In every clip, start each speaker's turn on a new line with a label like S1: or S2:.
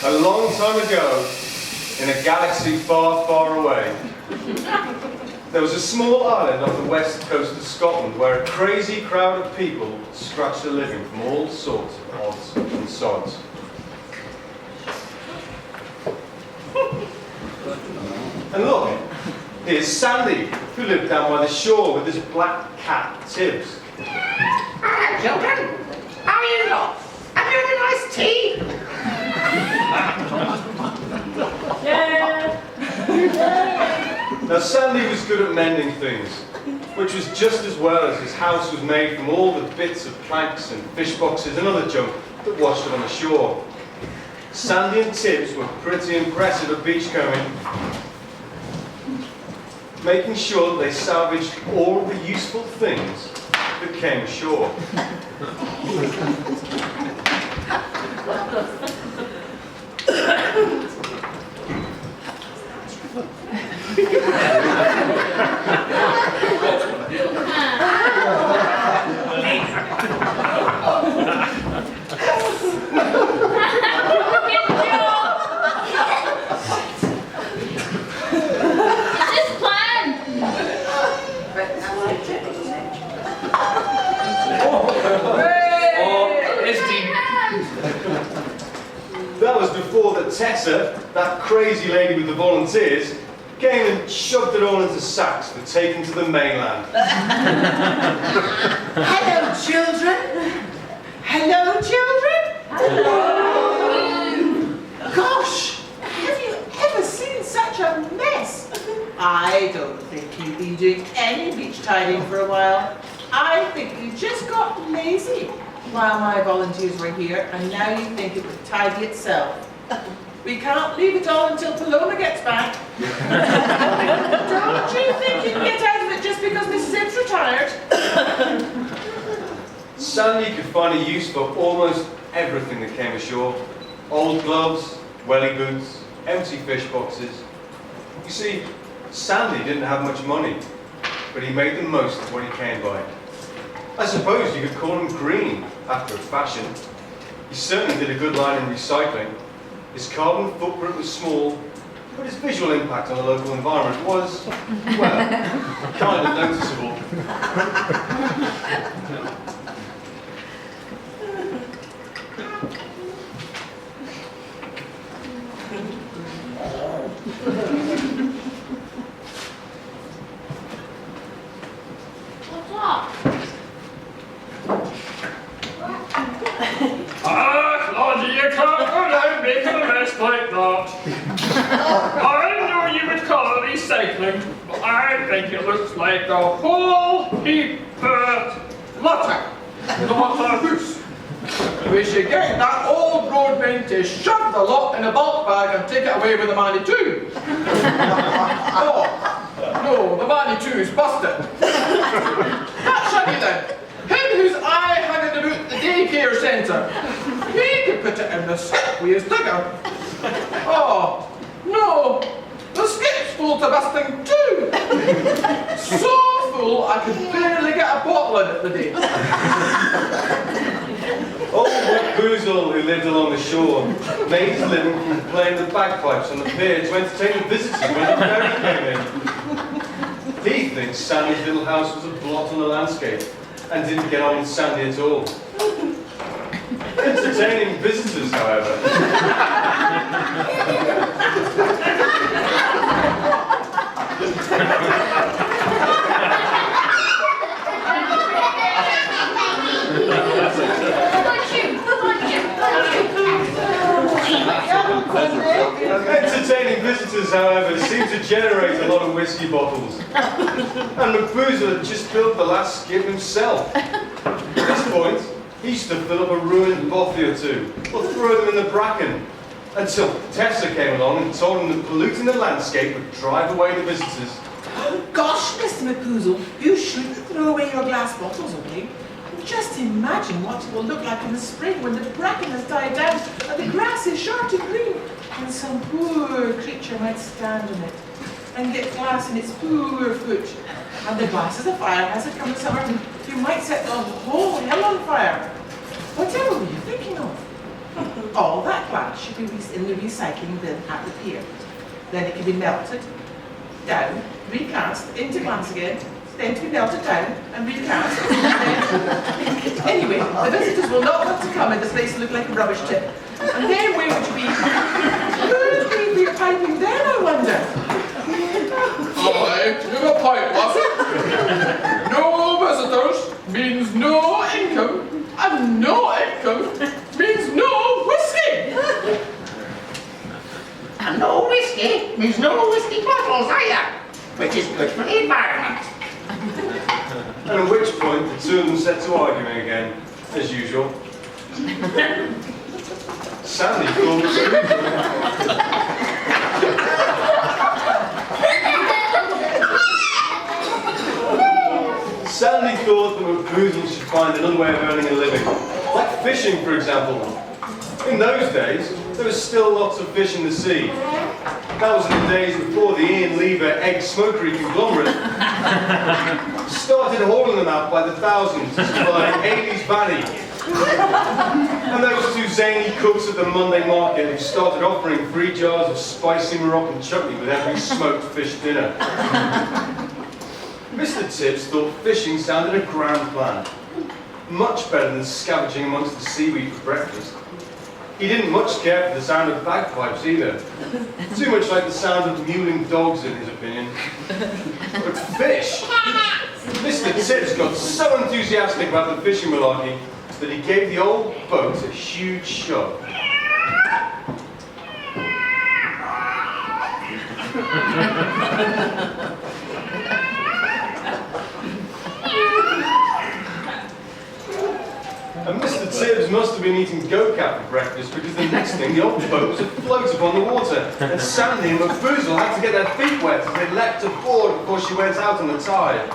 S1: A long time ago, in a galaxy far, far away, there was a small island off the west coast of Scotland where a crazy crowd of people scratched a living from all sorts of odds and sods. And look, here's Sandy, who lived down by the shore with his black cat, Tibbs.
S2: Hi, children. How are you lot? Have you had a nice tea?
S3: Yeah.
S1: Now Sandy was good at mending things, which was just as well as his house was made from all the bits of planks and fish boxes and other junk that washed up on the shore. Sandy and Tibbs were pretty impressive at beachcombing, making sure that they salvaged all of the useful things that came ashore. That was before that Tessa, that crazy lady with the volunteers, came and shoved it all into sacks for taking to the mainland.
S4: Hello, children. Hello, children. Hello. Gosh, have you ever seen such a mess? I don't think you've been doing any beach tidying for a while. I think you just got lazy while my volunteers were here, and now you think it would tidy itself. We can't leave it all until Paloma gets back. Don't you think you can get out of it just because Mrs. Ibb's retired?
S1: Sandy could find a use for almost everything that came ashore. Old gloves, welly boots, empty fish boxes. You see, Sandy didn't have much money, but he made the most of what he came by. I suppose you could call him green, after a fashion. He certainly did a good line in recycling. His carbon footprint was small, but his visual impact on the local environment was, well, kind of noticeable.
S3: What's up?
S5: Claudia, you can't go down making a mess like that. I know you would call it recycling, but I think it looks like a whole heap of litter, not a house. We should get that old Broadband to shove the lot in a bulk bag and take it away with the Manitou. Oh, no, the Manitou is busted. That's Shaggy then. Him whose eye hanging about the daycare centre. He could put it in the skip with his digger. Oh, no, the skip's full to busting too. So full I could barely get a bottle in it today.
S1: Old MacBoozle, who lived along the shore, made his living from playing the bagpipes on the pier to entertain the visitors when the ferry came in. He thinks Sandy's little house was a blot on the landscape and didn't get on with Sandy at all. Entertaining visitors, however. Entertaining visitors, however, seemed to generate a lot of whiskey bottles. And MacBoozle had just built the last skip himself. At this point, he used to fill up a ruined bothy or two, or throw them in the bracken, until Tessa came along and told him that polluting the landscape would drive away the visitors.
S4: Gosh, Mr. MacBoozle, you shouldn't throw away your glass bottles, okay? Just imagine what it will look like in the spring when the bracken has died down and the grass is short and green, and some poor creature might stand on it and get glass in its poor foot. And the glass is a fire hazard come the summer. You might set the whole hill on fire. Whatever were you thinking of? All that glass should be in the recycling bin at the pier. Then it can be melted down, recast into glass again, then to be melted down and recast. Anyway, the visitors will not want to come and this place will look like a rubbish tip. And then where would you be? Where would you be for your piping then, I wonder?
S5: I do a pipe, was it? No visitors means no income, and no income means no whiskey.
S2: And no whiskey means no whiskey bottles either, which is good for the environment.
S1: And at which point, the two of them set to arguing again, as usual. Sandy thought Sandy thought that MacBoozle should find another way of earning a living, like fishing, for example. In those days, there was still lots of fish in the sea. That was in the days before the Ian Lever egg smokery conglomerate started hauling them out by the thousands to supply Amy's Valley. And those two zany cooks at the Monday market who started offering free jars of spicy Moroccan chutney with every smoked fish dinner. Mr. Tibbs thought fishing sounded a grand plan. Much better than scavenging amongst the seaweed for breakfast. He didn't much care for the sound of bagpipes either. Too much like the sound of mewling dogs in his opinion. But fish! Mr. Tibbs got so enthusiastic about the fishing malarkey that he gave the old boat a huge shove. And Mr. Tibbs must have been eating go-cat for breakfast because the next thing the old boat was afloat upon the water and Sandy and MacBoozle had to get their feet wet as they leapt aboard before she went out on the tide.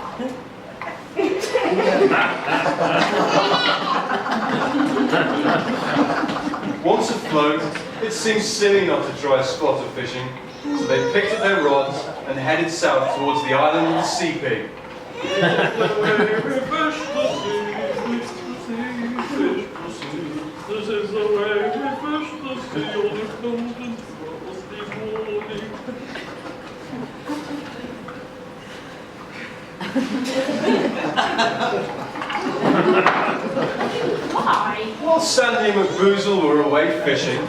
S1: Once afloat, it seemed silly not to try a spot of fishing, so they picked up their rods and headed south towards the island of the sea pig.
S5: This is the way we fish the sea on the golden frosty morning.
S3: Why?
S1: While Sandy and MacBoozle were away fishing,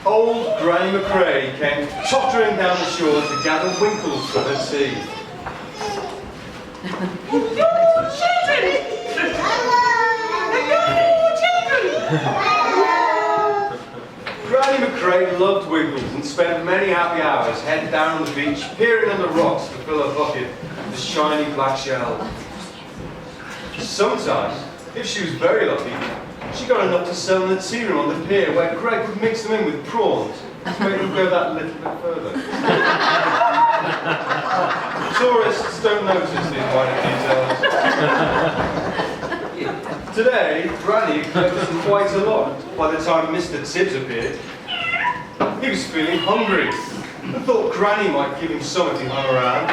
S1: old Granny McRae came tottering down the shore to gather winkles for her tea. Granny McRae loved winkles and spent many happy hours head down on the beach, peering on the rocks to fill her bucket with the shiny black shell. Sometimes, if she was very lucky, she got enough to sell in the tea room on the pier where Greg would mix them in with prawns to make them go that little bit further. Tourists don't notice these minor details. Today, Granny collected quite a lot by the time Mr. Tibbs appeared. He was feeling hungry and thought Granny might give him some if he hung around.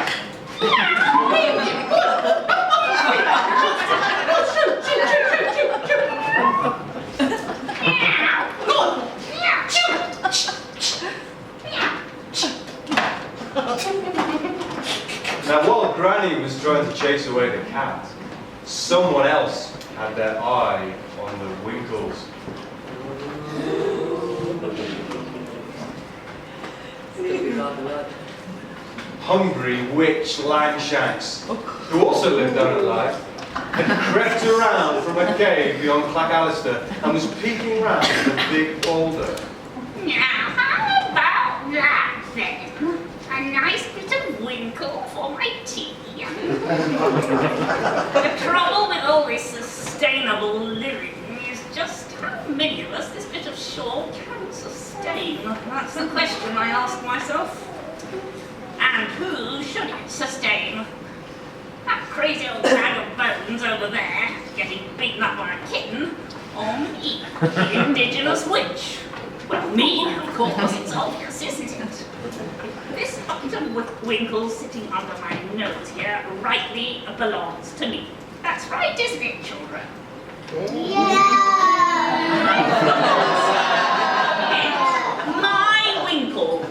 S1: Now, while Granny was trying to chase away the cat, someone else had their eye on the winkles. Hungry witch Langshanks, who also lived down at Lyde, had crept around from a cave beyond Clacalister and was peeking round at a big boulder.
S2: Now, how about that then? A nice bit of winkle for my tea.
S3: The trouble with all this sustainable living is just how many of us this bit of shore can sustain. That's the question I ask myself. And who should it sustain? That crazy old bag of bones over there, getting beaten up by a kitten, or me, the indigenous witch? Well, me, of course, it's obvious, isn't it? This bucket of winkles sitting under my nose here rightly belongs to me. That's right, isn't it, children?
S2: Yeah!
S3: My winkles.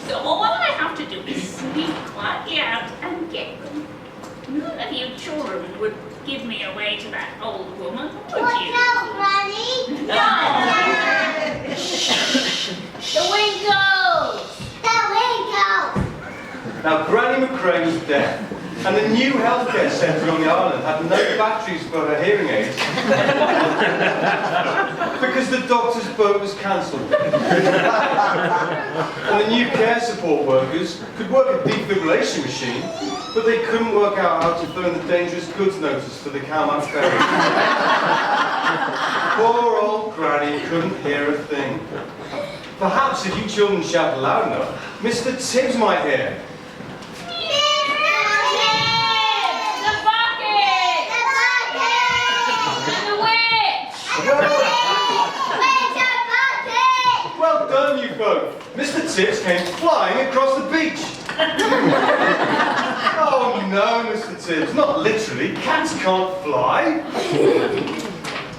S3: So all I have to do is sneak quietly out and get them. None of you children would give me away to that old woman, would you?
S2: Granny?
S3: No!
S2: The Winkles! The Winkles!
S1: Now, Granny McCrae was deaf, and the new healthcare centre on the island had no batteries for her hearing aids because the doctor's boat was cancelled. And the new care support workers could work a defibrillation machine, but they couldn't work out how to phone the dangerous goods notice for the Calmac ferry. Poor old Granny couldn't hear a thing. Perhaps if you children shout loud enough, Mr. Tibbs might hear. Well done, you folk! Mr. Tibbs came flying across the beach! Oh no, Mr. Tibbs, not literally. Cats can't fly!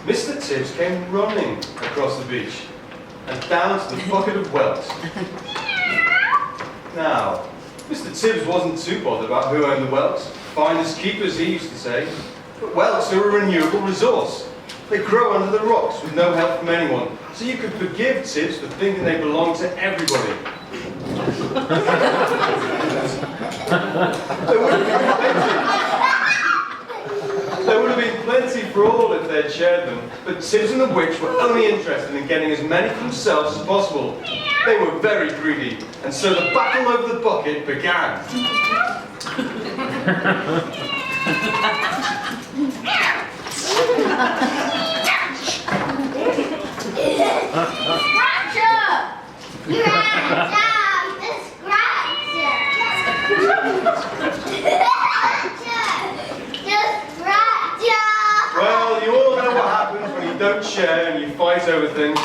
S1: Mr. Tibbs came running across the beach and down to the bucket of whelks. Now, Mr. Tibbs wasn't too bothered about who owned the whelks. Finders keepers, he used to say. But whelks are a renewable resource. They grow under the rocks with no help from anyone, so you could forgive Tibbs for thinking they belong to everybody. There would have been plenty for all if they'd shared them, but Tibbs and the witch were only interested in getting as many for themselves as possible. They were very greedy, and so the battle over the bucket began. Well, you all know what happens when you don't share and you fight over things.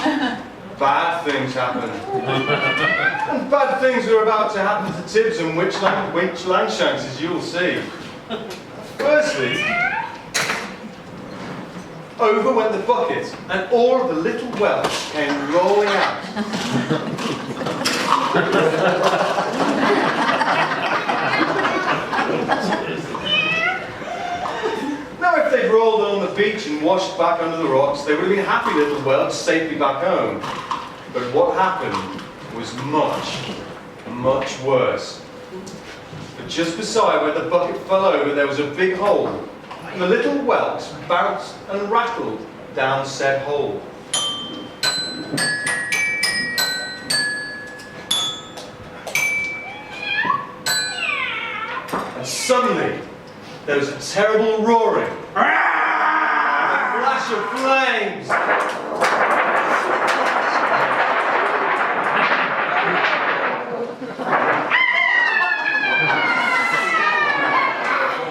S1: Bad things happen. And bad things are about to happen to Tibbs and Witch Langshanks, as you'll see. Firstly, over went the bucket, and all of the little whelks came rolling out. Now, if they'd rolled on the beach and washed back under the rocks, they would have been happy little whelks safely back home. But what happened was much, much worse. But just beside where the bucket fell over, there was a big hole. And the little whelks bounced and rattled down said hole. And suddenly, there was a terrible roaring. And a flash of flames.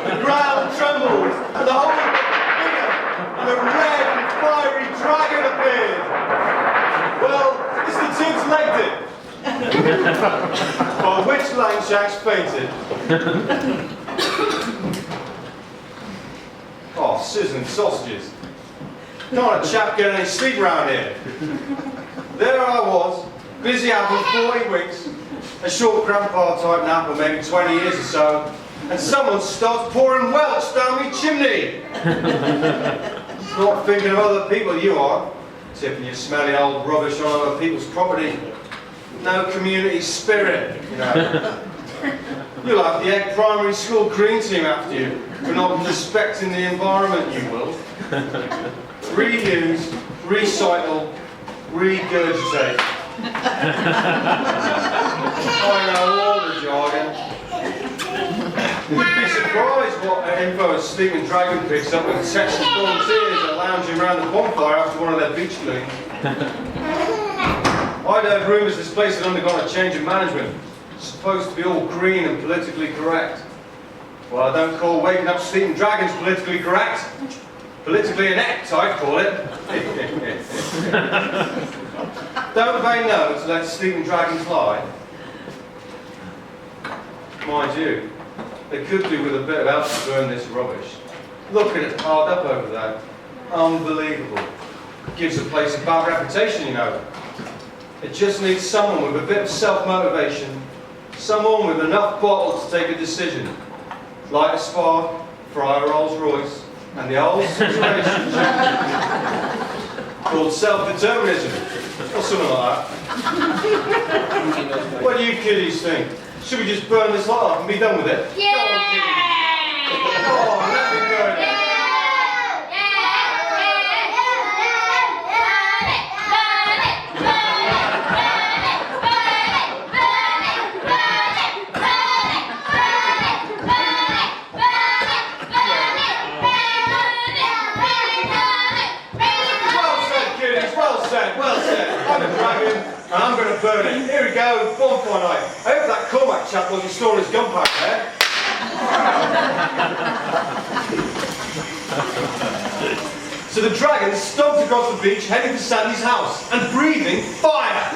S1: The ground trembled, and the hole got bigger, and a red and fiery dragon appeared. Well, Mr. Tibbs legged it. While Witch Langshanks fainted. Oh, sizzling sausages. Can't a chap get any sleep around here? There I was, busy having 40 winks, a short grandpa type nap of maybe 20 years or so, and someone starts pouring Welsh down me chimney. Not thinking of other people, you are. Tipping your smelly old rubbish on other people's property. No community spirit, you know. You'll have the Eigg Primary School green team after you for not respecting the environment, you will. Reuse, recycle, regurgitate. I know all the jargon. You'd be surprised what info a sleeping dragon picks up when Texas volunteers are lounging around the bonfire after one of their beach cleans. I'd heard rumours this place had undergone a change of management. It's supposed to be all green and politically correct. Well, I don't call waking up sleeping dragons politically correct. Politically inept, I'd call it. Don't they know to let sleeping dragons fly? Mind you, they could do with a bit of help to burn this rubbish. Look at it piled up over there. Unbelievable. Gives a place a bad reputation, you know. It just needs someone with a bit of self-motivation, someone with enough bottles to take a decision. Light a spark, fry a Rolls Royce, and the old situation called self-determinism, or something like that. What do you kiddies think? Should we just burn this lot off and be done with it?
S2: Yeah!
S1: Go on, kiddies. Oh, let me burn it. Well said. I'm a dragon, and I'm going to burn it. Here we go, bonfire night. I hope that Cormac chap wasn't storing his gunpowder there. So the dragon stomped across the beach, heading for Sandy's house, and breathing fire.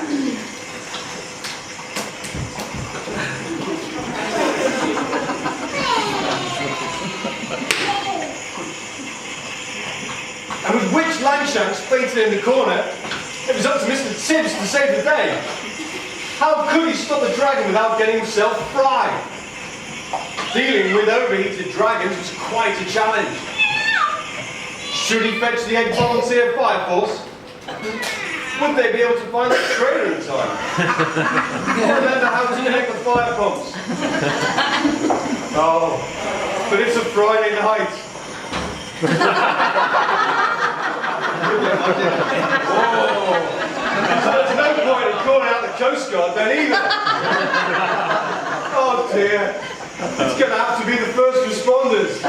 S1: And with Witch Langshanks fainted in the corner, it was up to Mr. Tibbs to save the day. How could he stop the dragon without getting himself fried? Dealing with overheated dragons was quite a challenge. Should he fetch the Eigg Volunteer Fire Force? Would they be able to find the trailer in time? Remember how to connect the fire pumps? Oh, but it's a Friday night. So there's no point in calling out the Coast Guard then either. Oh dear. It's going to have to be the first responders.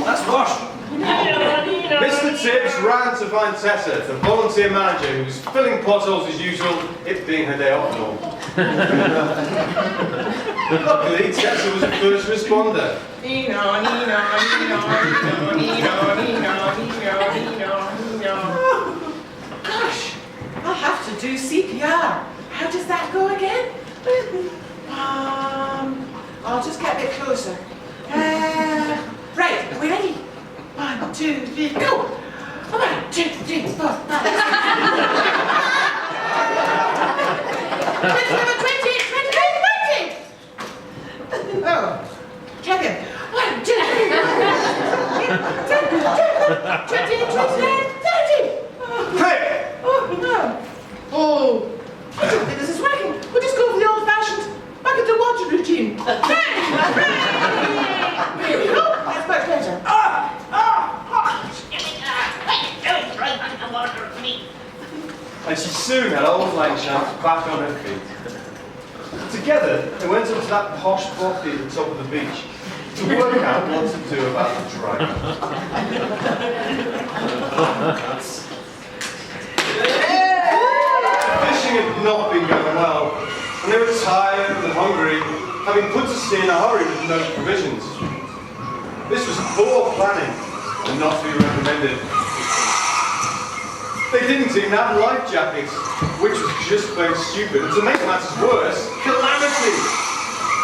S4: That's what?
S1: Mr. Tibbs ran to find Tessa, the volunteer manager who was filling potholes as usual, it being her day off and all. Luckily, Tessa was a first responder.
S4: Gosh, I'll have to do CPR. How does that go again? I'll just get a bit closer. Right, are we ready? 1, 2, 3, go! 1, 2, 3, 4, 5. 20. Oh, check it. 1, 2, 3, 4, 20, 30.
S1: Hey!
S4: Oh, no. Oh, I don't think this is working. We'll just go for the old-fashioned back at the water routine. Here we go. That's much better.
S1: And she soon had old Langshanks back on her feet. Together, they went up to that posh bothy at the top of the beach to work out what to do about the dragon. Fishing had not been going well, and they were tired and hungry, having put to sea in a hurry with no provisions. This was poor planning, and not to be recommended. They didn't even have life jackets, which was just plain stupid, and to make matters worse, calamity!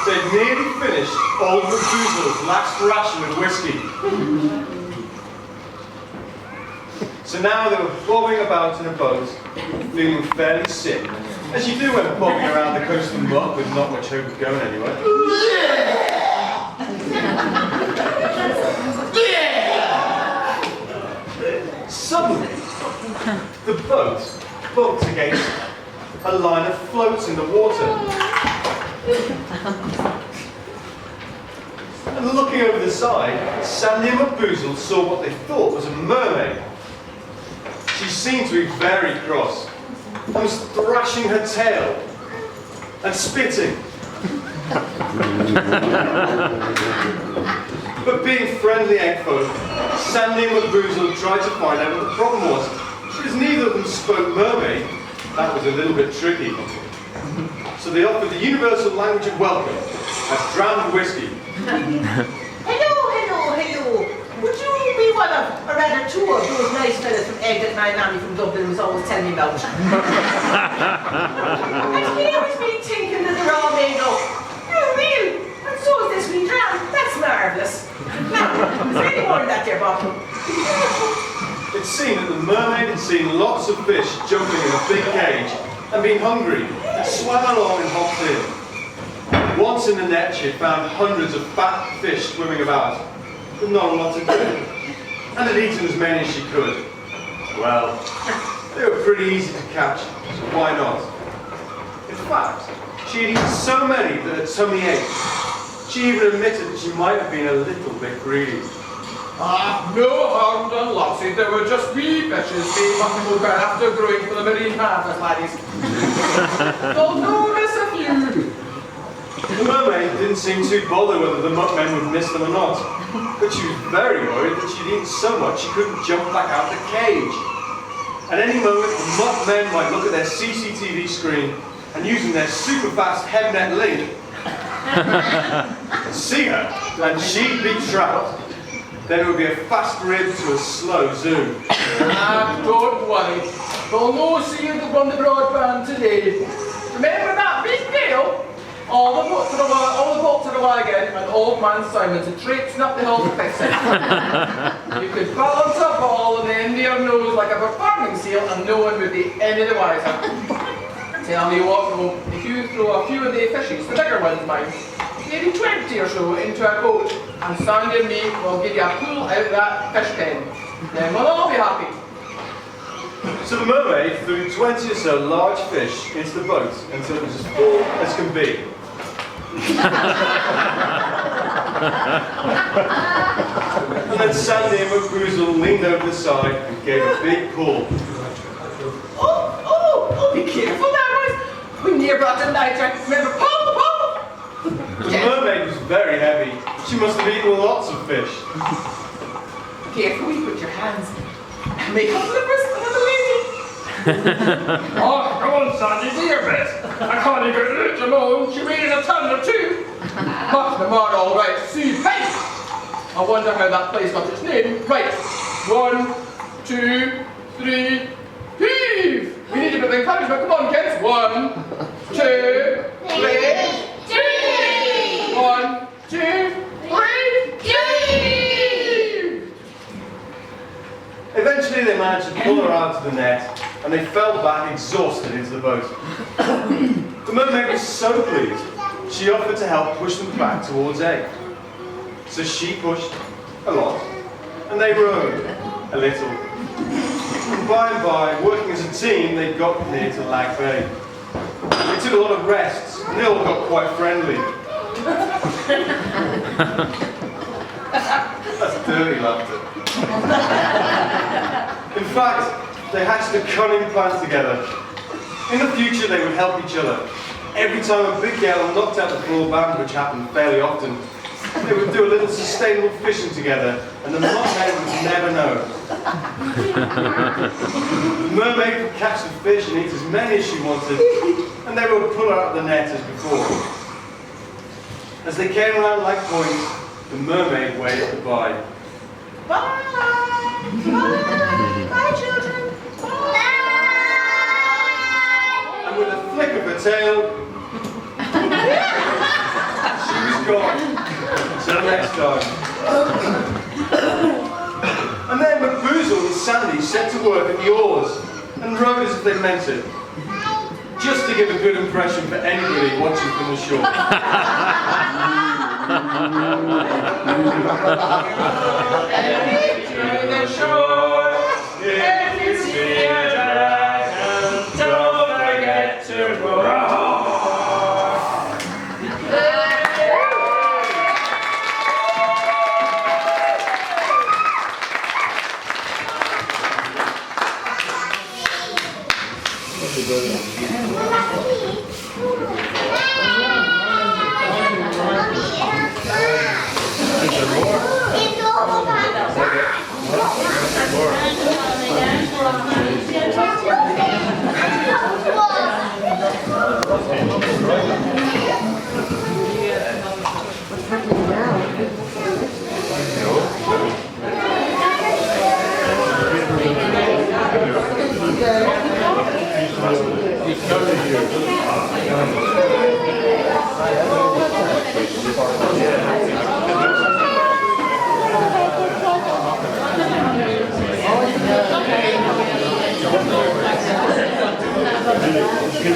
S1: They'd nearly finished old MacBoozle's last ration of whiskey. So now they were bobbing about in a boat, feeling fairly sick, as you do when bobbing around the coastal muck with not much hope of going anywhere. Suddenly, the boat bumped against a line of floats in the water. And looking over the side, Sandy and MacBoozle saw what they thought was a mermaid. She seemed to be very cross, and was thrashing her tail and spitting. But being friendly egg folk, Sandy and MacBoozle tried to find out what the problem was. Because neither of them spoke mermaid, that was a little bit tricky. So they offered the universal language of welcome, a dram of whiskey.
S6: Hello. Would you be one of, or rather two of those nice fellas from Eigg that my mammy from Dublin was always telling me about? And he always been thinking that they're all made up. They're real, and so chose this wee ham. That's marvellous. Now, is there any more in that there bottle?
S1: It seemed that the mermaid had seen lots of fish jumping in a big cage and being hungry, and swam along and hopped in. Once in the net, she had found hundreds of fat fish swimming about, but not a lot to do, and had eaten as many as she could. Well, they were pretty easy to catch, so why not? In fact, she had eaten so many that her tummy ached. She even admitted that she might have been a little bit greedy.
S5: Ah, no harm done, lassie. There were just wee fishes they must go after growing for the marine harvest, laddies. They'll notice a few.
S1: The mermaid didn't seem too bothered whether the muckmen would miss them or not, but she was very worried that she'd eaten so much she couldn't jump back out the cage. At any moment, the muckmen might look at their CCTV screen and using their super fast HeadNet link, see her, and she'd be trapped. Then it would be a fast rib to a slow zoom.
S5: Ah, don't worry. They'll no see you on the broadband today. Remember that big deal? All the boats are away again, and old man Simon's a traipsing up the hill to fix it. You could balance a ball on the end of your nose like a performing seal, and no one would be any the wiser. Tell me what, though, if you throw a few of the fishies, the bigger ones mind, maybe 20 or so, into a boat, and Sandy and me will give you a pull out of that fish pen. Then we'll all be happy.
S1: So the mermaid threw 20 or so large fish into the boat until it was as full as can be. And then Sandy and MacBoozle leaned over the side and gave a big pull.
S6: Oh, be careful now, boys. We near brought the night. Remember, pull.
S1: The mermaid was very heavy. She must have eaten lots of fish.
S6: Careful when you put your hands in. Make up flippers for the lady.
S5: Oh, come on, Sandy, do your best. I can't even reach them all. She weighed a ton or two. But them are all right. See, hey! I wonder how that place got its name. Right. 1, 2, 3, heave! We need a bit of encouragement. Come on, kids. 1, 2, 3. 1, 2, 3, heave!
S1: Eventually they managed to pull her out of the net, and they fell back exhausted into the boat. The mermaid was so pleased, she offered to help push them back towards Eigg. So she pushed a lot, and they rowed a little. And by, working as a team, they got near to Lag Bay. They took a lot of rests, and they all got quite friendly. That's dirty laughter. In fact, they hatched a cunning plan together. In the future, they would help each other. Every time a big gale knocked out the broadband, which happened fairly often, they would do a little sustainable fishing together, and the muckhead would never know. The mermaid would catch the fish and eat as many as she wanted, and they would pull her out of the net as before. As they came around Lag Point, the mermaid waved goodbye.
S6: Bye. Bye. Bye, children. Bye.
S1: And with a flick of her tail, she was gone. Until next time. And then MacBoozle and Sandy set to work at the oars and rowed as if they meant it, just to give a good impression for anybody watching from the shore.
S5: To the shore, if you see a dragon, don't forget to roar.
S7: So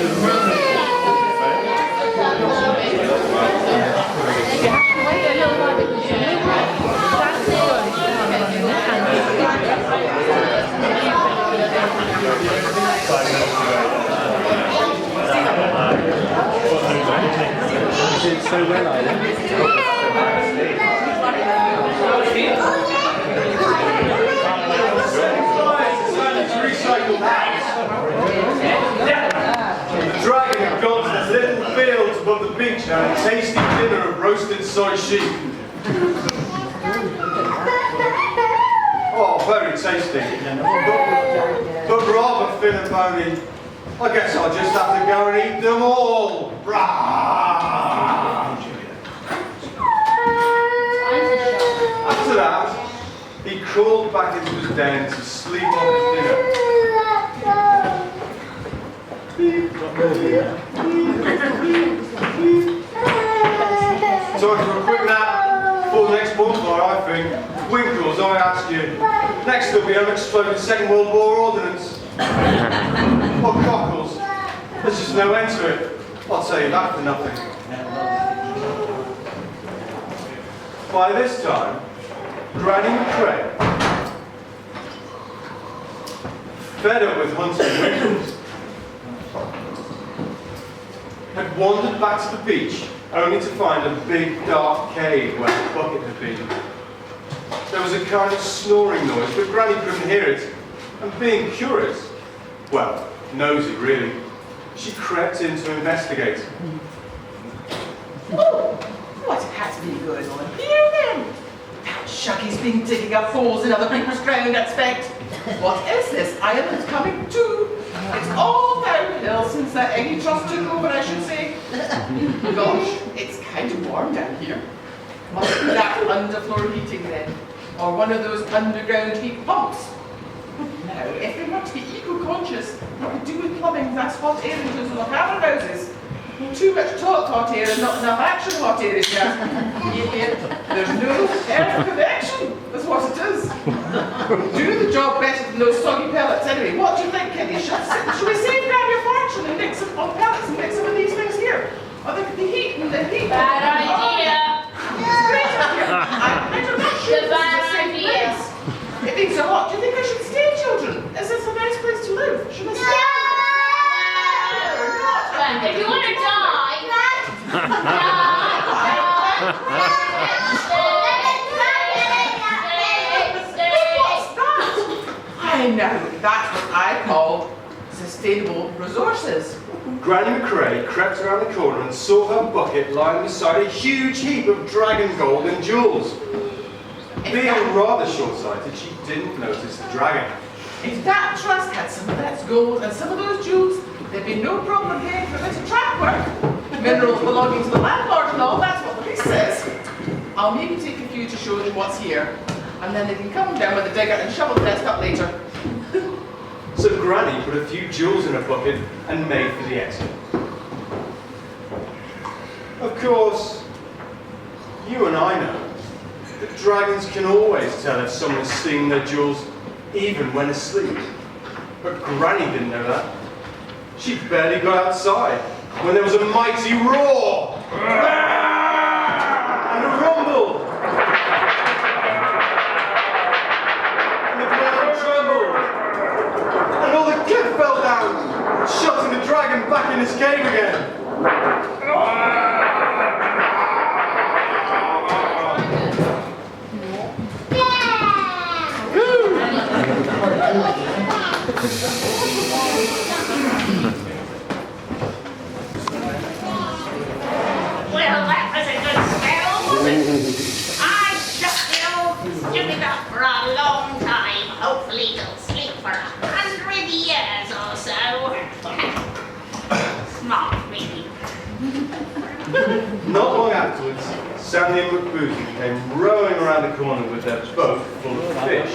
S7: well, I
S1: The dragon had gone to the little fields above the beach and had a tasty dinner of roasted soy sheep. Oh, very tasty. But rather thin and bony. I guess I'll just have to go and eat them all. After that, he crawled back into his den to sleep on his dinner. Time for a quick nap before the next bonfire, I think. Winkles, I ask you. Next there'll be an unexploded Second World War ordnance. Or cockles. There's just no end to it. I'll tell you that for nothing. By this time, Granny McCrae, fed up with hunting winkles, had wandered back to the beach only to find a big dark cave where the bucket had been. There was a kind of snoring noise, but Granny couldn't hear it, and being curious, well, nosy really, she crept in to investigate.
S6: Oh, what has been going on here then? That Shucky's been digging up holes in other people's ground, I expect. What is this island coming to? It's all downhill since that Eggy Trust took over, I should say. Gosh, it's kind of warm down here. Must be that underfloor heating then, or one of those underground heat pumps. Now, if they want to be eco-conscious, what we do with plumbing, that's hot air into those little cabin houses. Too much talk hot air and not enough action hot air is just. There's no air connection, that's what it is. Do the job better than those soggy pellets anyway. What do you think, Kitty? Should we save Granny a fortune and mix some pellets and mix some of these things here? Or the heat and the heat.
S2: Bad idea.
S6: It's great up here. I'm not sure
S2: The bad
S6: this is the same
S2: idea.
S6: place. It means a lot. Do you think I should stay, children? Is this a nice place to live? Should I stay?
S2: If you want to die,
S6: What's that? I know. That's what I call sustainable resources.
S1: Granny McCrae crept around the corner and saw her bucket lying beside a huge heap of dragon gold and jewels. Being rather short-sighted, she didn't notice the dragon.
S6: If that trust had some of that gold and some of those jewels, there'd be no problem paying for a bit of track work. Minerals belonging to the landlord and all, that's what the lease says. I'll maybe take a few to show them what's here, and then they can come down with a digger and shovel the rest up later.
S1: So Granny put a few jewels in her bucket and made for the exit. Of course, you and I know that dragons can always tell if someone's seen their jewels even when asleep. But Granny didn't know that. She barely got outside when there was a mighty roar and a rumble. And the ground trembled. And all the cliff fell down, shutting the dragon back in his cave again.
S2: well, that was a good spell, wasn't it? I shut the old stupid up for a long time. Hopefully it'll sleep for 100 years or so. Smart, really.
S1: Not long afterwards, Sandy and MacBoozle came rowing around the corner with their boat full of fish.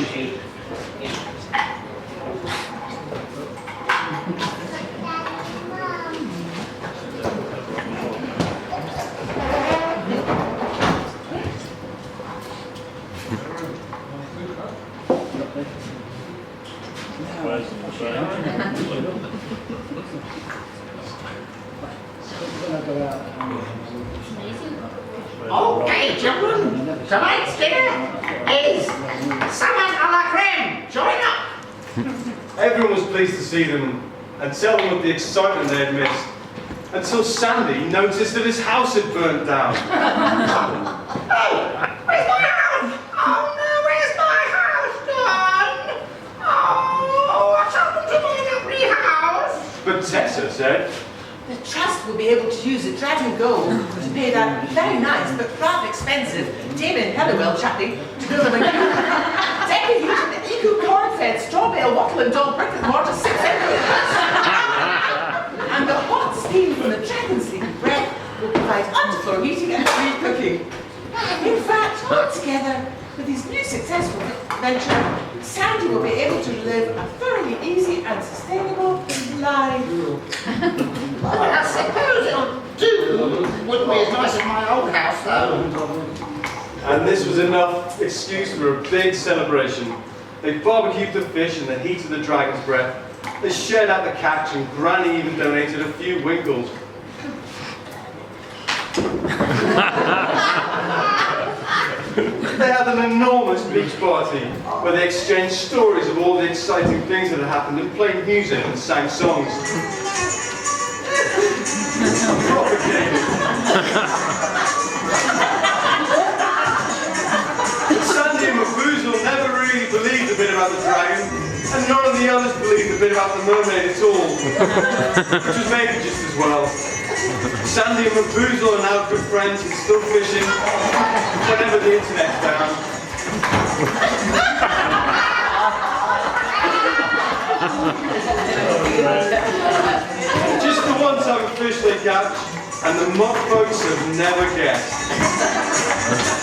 S2: Okay, children, tonight's dinner is salmon a la creme. Join up.
S1: Everyone was pleased to see them and tell them of the excitement they had missed, until Sandy noticed that his house had burnt down.
S2: Where's my house? Oh no, where's my house gone? Oh, what's happened to my lovely house?
S1: But Tessa said,
S6: The trust will be able to use the Dragon Gold to pay that very nice but rather expensive Damon Hellowell chappie to build them a new decorated eco corn-fed straw bale wattle and dog brick and mortar 6 acres. And the hot steam from the dragon sleeping breath will provide underfloor heating and free cooking. In fact, altogether, with his new successful venture, Sandy will be able to live a thoroughly easy and sustainable life.
S2: I suppose it'll do. Wouldn't be as nice as my old house, though.
S1: and this was enough excuse for a big celebration. They barbecued the fish in the heat of the dragon's breath. They shared out the catch, and Granny even donated a few winkles. They had an enormous beach party where they exchanged stories of all the exciting things that had happened and played music and sang songs. Propagated. Sandy and MacBoozle never really believed a bit about the dragon, and none of the others believed a bit about the mermaid at all, which was maybe just as well. Sandy and MacBoozle are now good friends and still fishing whenever the internet's down. Just the one type of fish they catch, and the mock folks have never guessed.